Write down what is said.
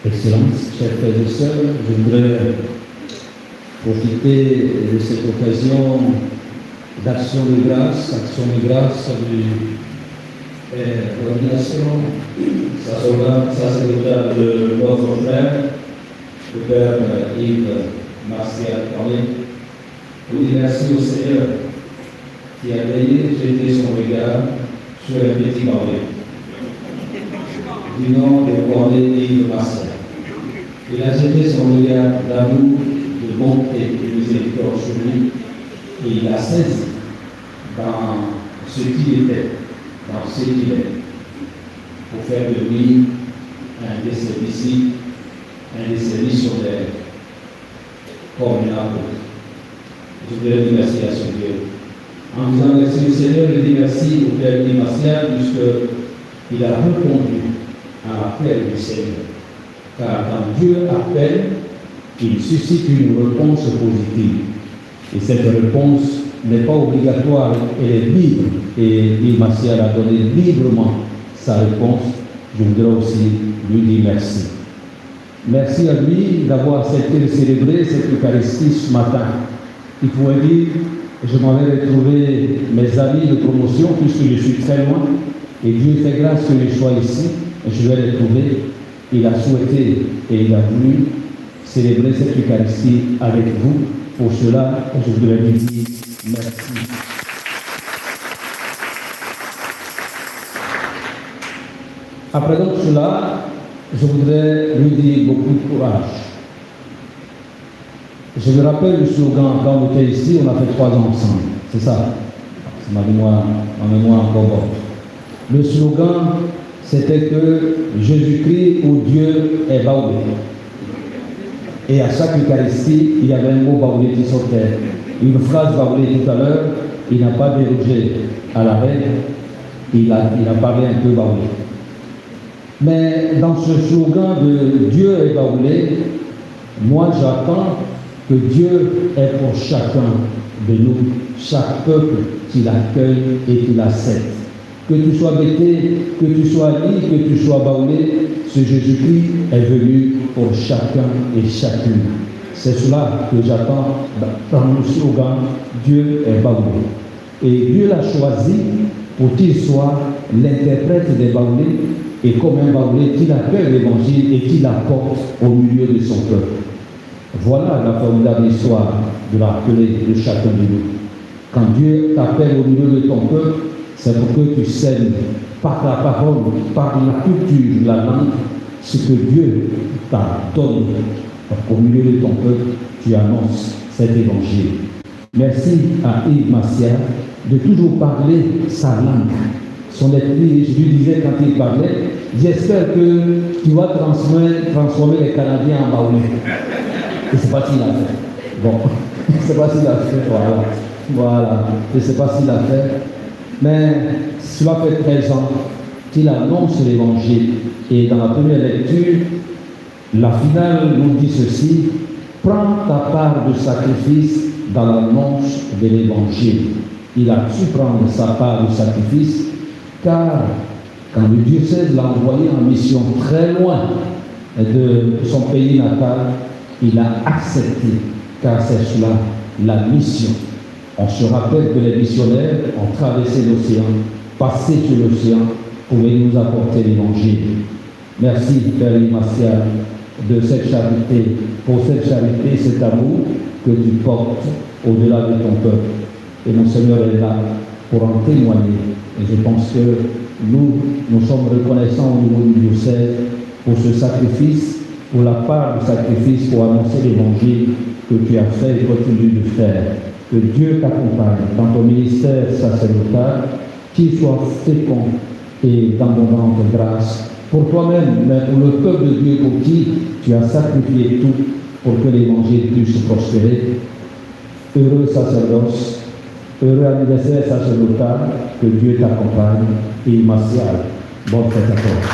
Excellences, chers frères et sœurs, je voudrais profiter de cette occasion d'action de grâce de l'ordination sacerdotale de notre frère, le Père Yves Martial Carlet, pour dire merci au Seigneur qui a veillé jeter son regard sur un petit Carlet, du nom de Carlet Yves Martial. Il a jeté son regard d'amour, de bonté et de miséricorde sur lui, et il a saisi dans ce qu'il était, dans ce qu'il est, pour faire de lui un de ses disciples, un de ses missionnaires, comme un apôtre. Je voudrais dire merci à ce Dieu. En disant merci au Seigneur, je dis merci au Père Yves Martial, puisqu'il a répondu à l'appel du Seigneur. Car quand Dieu appelle, il suscite une réponse positive. Et cette réponse n'est pas obligatoire, elle est libre. Et Yves Martial a donné librement sa réponse. Je voudrais aussi lui dire merci. Merci à lui d'avoir accepté de célébrer cette Eucharistie ce matin. Il pourrait dire, je m'avais retrouvé mes amis de promotion puisque je suis très loin. Et Dieu fait grâce que je sois ici. Je vais les trouver. Il a souhaité et il a voulu célébrer cette Eucharistie avec vous. Pour cela, je voudrais lui dire merci. Après donc cela, je voudrais lui dire beaucoup de courage. Je me rappelle le slogan, quand on était ici, on a fait 3 ans ensemble. C'est ça. C'est ma mémoire encore bonne. Le slogan, c'était que Jésus-Christ ou Dieu est baoulé. Et à chaque Eucharistie, il y avait un mot baoulé qui sortait. Une phrase baoulée tout à l'heure, il n'a pas dérogé à la règle, il a parlé un peu baoulé. Mais dans ce slogan de Dieu est baoulé, moi j'attends que Dieu est pour chacun de nous, chaque peuple qui l'accueille et qui l'accepte. Que tu sois bêté, que tu sois libre, que tu sois baoulé, ce Jésus-Christ est venu pour chacun et chacune. C'est cela que j'attends dans le slogan Dieu est baoulé. Et Dieu l'a choisi pour qu'il soit l'interprète des baoulés et comme un baoulé qu'il accueille l'évangile et qu'il l'apporte au milieu de son peuple. Voilà la formidable histoire de l'appeler de chacun de nous. Quand Dieu t'appelle au milieu de ton peuple, c'est pour que tu sèmes par la parole, par la culture, la langue, ce que Dieu t'a donné. Au milieu de ton peuple, tu annonces cet évangile. Merci à Yves Martial de toujours parler sa langue. Son esprit, je lui disais quand il parlait, j'espère que tu vas transformer les Canadiens en baoulés. Et c'est pas ce qu'il a fait. Bon, c'est pas ce qu'il a fait, voilà. Je ne sais pas s'il a fait. Mais cela fait 13 ans qu'il annonce l'évangile. Et dans la première lecture, la finale nous dit ceci: prends ta part de sacrifice dans l'annonce de l'évangile. Il a su prendre sa part de sacrifice, car quand le diocèse l'a envoyé en mission très loin de son pays natal, il a accepté, car c'est cela la mission. On se rappelle que les missionnaires ont traversé l'océan, passé sur l'océan pour venir nous apporter l'évangile. Merci, Père Yves Martial, de cette charité, pour cette charité, cet amour que tu portes au-delà de ton peuple. Et mon Seigneur est là pour en témoigner. Et je pense que nous sommes reconnaissants au niveau du diocèse pour ce sacrifice, pour la part du sacrifice pour annoncer l'évangile que tu as fait et continues de faire. Que Dieu t'accompagne dans ton ministère sacerdotal, qu'il soit fécond et d'abondante grâce pour toi-même, mais pour le peuple de Dieu pour qui tu as sacrifié tout pour que l'évangile puisse prospérer. Heureux sacerdoce, heureux anniversaire sacerdotal, que Dieu t'accompagne et Martial. Bonne fête à toi.